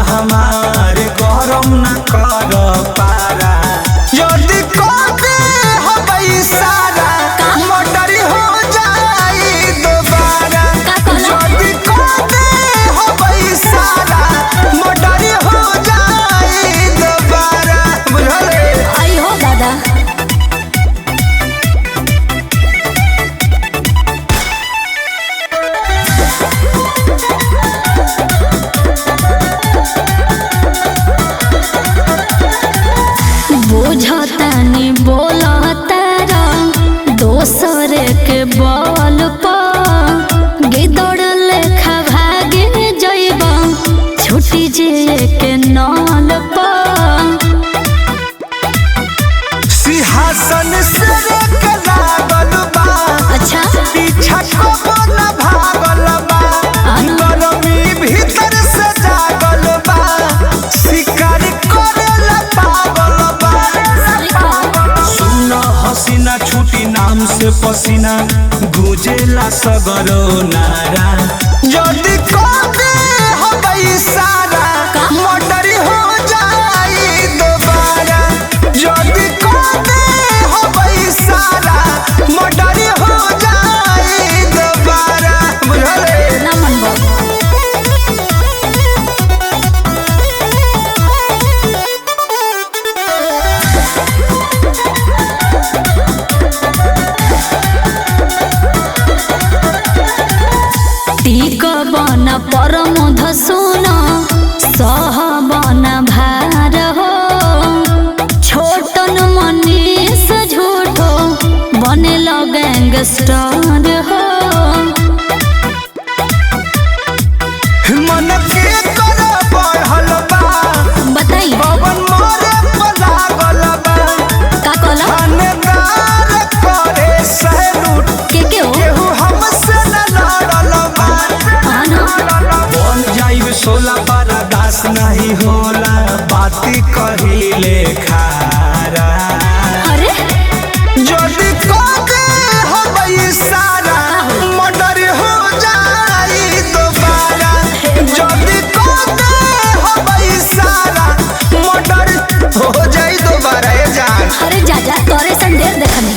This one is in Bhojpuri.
हमारे गरम न कर पारा यदि कहते हबई सारा मोटर हो जाई दोबारा यदि कहते हबई सारा मोटर हो जाई दोबारा बुझले आई हो दादा बुझतानी बोलतारा दोसर के बल पर गिदड़ लेखा भागे जइब छुटी जे के नल पर सिंहासन से के लागल बा अच्छा पीछा कबो न भागल बा गरमी भीतर से जागल बा शिकार करेला पागल बा सुन हसीना छुटी नाम से पसीना गुजेला सगरो नारा यदि कहते हबई सारा मोटर हो जाई दोबारा यदि कहते हबई सारा मोटर हो जाई दोबारा बुझले ना मन बाबू टीक बन परमध सुन सह बन भार हो छोटन मनीष झूठो बने गैंगस्टर हो मन के कर बढ़ल बा बताई पवन मोरे लागल बा का कहला थानेदार करे सैलूट के हो केहू हमसे न लड़ल बा आना बन जाइब सोला पारा दास नहीं होला बाती कहिले खारा अरे यदि कहते हबई सारा मोटर हो जाई दोबारा यदि कहते हबई सारा मोटर हो जाई दोबारा ए जान अरे जा तोरे संदेर देखनी